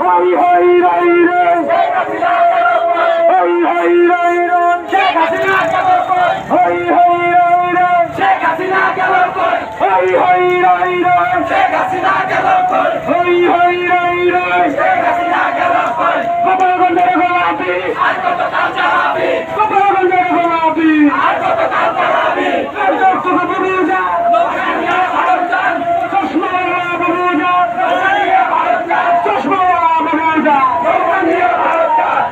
হই হই রই রে হই হই রই রে শেখ হাসিনা গেল কই হই হই রই রে শেখ হাসিনা গেল কই হই হই রই রে শেখ হাসিনা গেল কই হই হই রই রে শেখ হাসিনা গেল কই গোপালগঞ্জের গোলাপি আর কত কাল চালাবি গোপালগঞ্জের গোলাপি আর কত কাল চালাবি তোকে বুঝা লোকানিয়া ভারত জান চশমা বুঝা লোকানিয়া ভারত জান চশমা বুঝা লোকানিয়া ভারত জান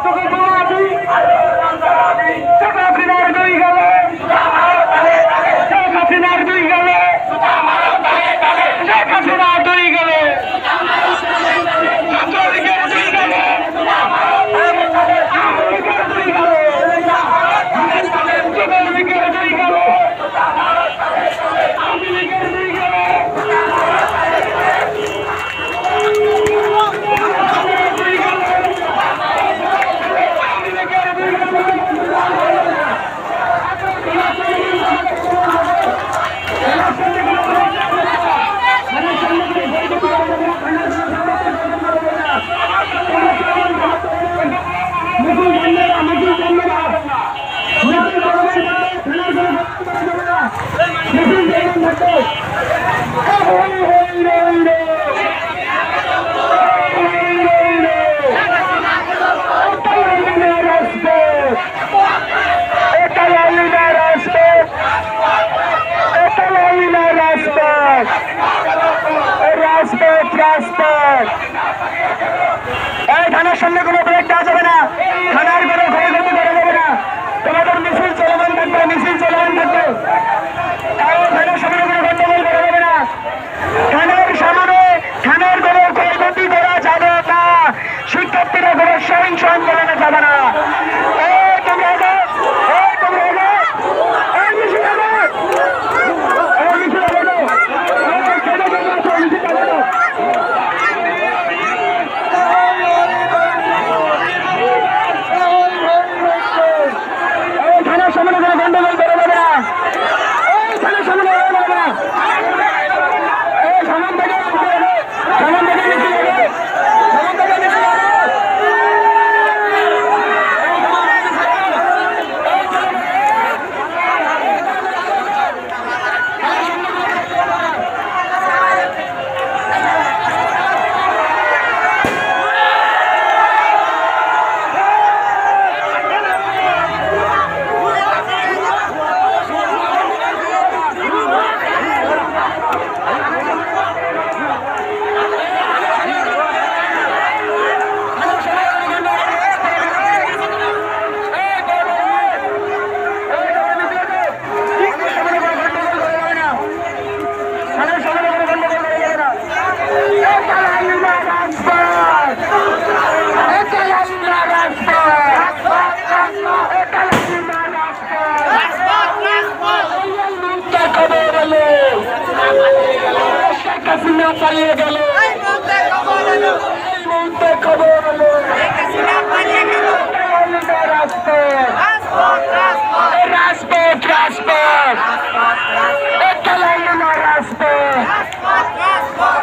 তোকে গোলাপি আর কত চালাবি শেখ হাসিনার দুই গেলে শেখ হাসিনার দুই গেলে শেখ হাসিনার দুই গেলে থানার সামনে কোনো ব্রেক দেওয়া যাবে না, থানার কোনো ক্ষয়ক্ষতি করা যাবে না, তোমাদের মিছিল চলমান থাকবে, মিছিল চলমান থাকবে, কারণ থানার সামনে কোনো গন্ডগোল করা যাবে না, থানার সামনে থানার কোনো ক্ষয়ক্ষতি করা যাবে না, শিক্ষার্থীরা কোনো সহিংস আন্দোলনে যাবে না। পালিয়ে গেল, এই মুহূর্তে খবর এলো, এই মুহূর্তে খবর এলো, পালিয়ে গেল, রাজপথ রাজপথ রাজপথ একালাইনা রাজপথ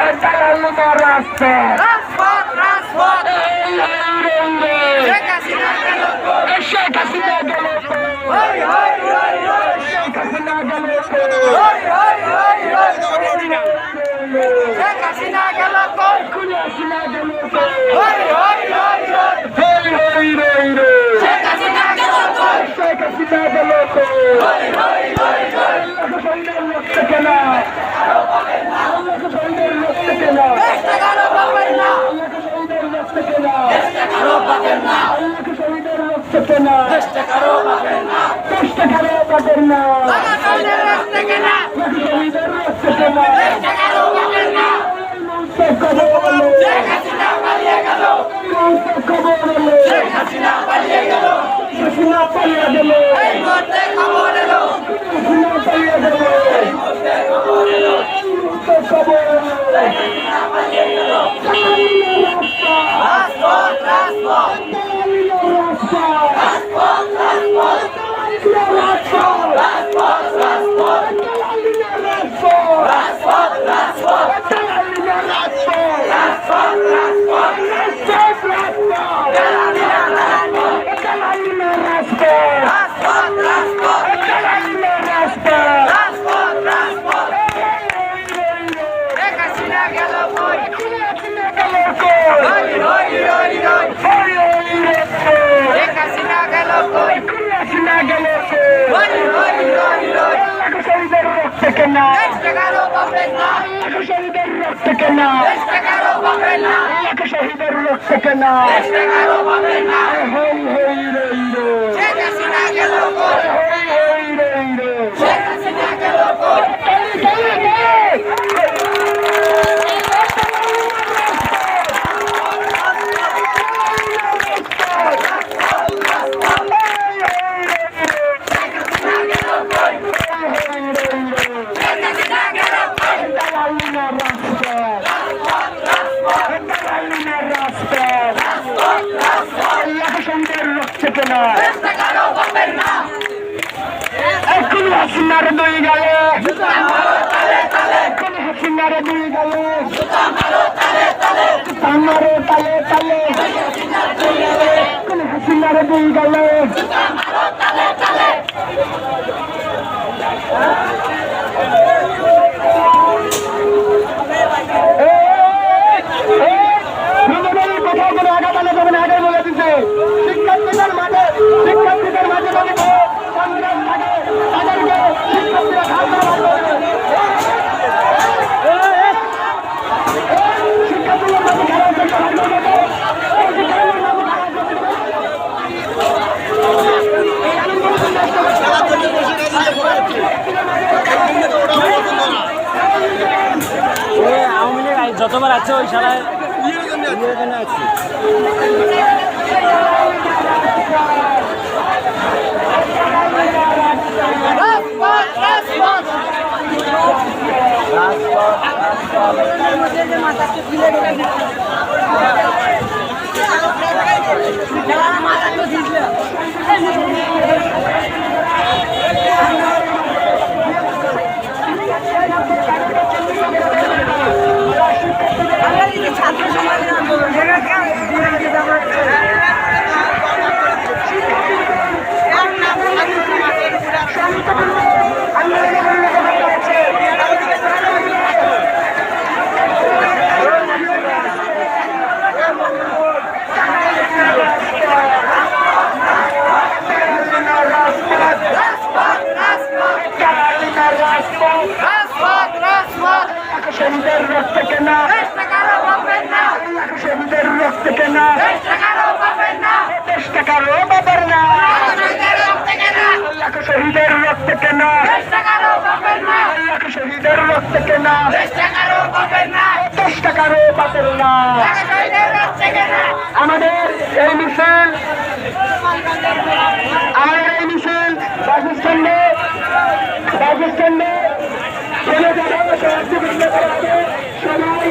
একালাইনা রাজপথ শেখ হাসিনা গেল, শেখ হাসিনা গেল, শেখ হাসিনা গেল কই খুনি হাসিনা গেল কই হই হই হই হই হই হই হই শেখ হাসিনা গেল কই শেখ হাসিনা গেল কই হই হই হই হই সুন্দর লোকটা কেন সুন্দর লোকটা কেন টাকারও পাবেন না সুন্দর লোকটা কেন টাকারও পাবেন না সুন্দর লোকটা কেন টাকারও পাবেন না টাকারও পাবেন না সুন্দর লোকটা কেন সুন্দর লোকটা কেন টাকারও পাবেন না শেখ হাসিনা পালিয়ে গেল, শেখ হাসিনা পালিয়ে গেল, হাসিনা পালিয়ে গেল, এই মুহূর্তে খবর এলো, হাসিনা পালিয়ে গেল, এই মুহূর্তে খবর এলো, খবর এলো, হাসিনা পালিয়ে গেল, রাজপথ রাজপথ রাজপথ রাজপথ রাজপথ রাজপথ রাজপথ রাজপথ রাজপথ গেল কই শেখ হাসিনা গেল কই হাসিনা গেল কই লাখো শহীদের রক্ত কেনা লাখো শহীদের রক্ত কেনা লাখো শহীদের রক্ত কেনা হই হই রই রো শেখ হাসিনা গেল কই হই রই রো শেখ হাসিনা গেল কই হাসিনার দুই গালে হাসিনার দুই গালে আমারও তালে তালে হাসিনার দুই গালে কোথাও কোনো আঘাত যাবে না আগে বলে দিচ্ছে শিক্ষার্থীদের মাঝে যদি সংগ্রাম থাকে তাদেরকে শিক্ষার্থীরা ঘাট শিক্ষার্থীদের মাঝে খেলার চেষ্টা আওয়ামী লীগ যতবার আছে ওই সারায় আছে ছাত্র সমাজের আন্দোলন শহীদের রক্ত কেনা শহীদের রক্ত কেনা 10 টাকারও পাবেন না লাখো শহীদের রক্ত কেনা লাখো শহীদের রক্ত কেনা 10 টাকারও পাবেন না আমাদের এই মিছিল বাস স্ট্যান্ডে চলে যাবে সবাই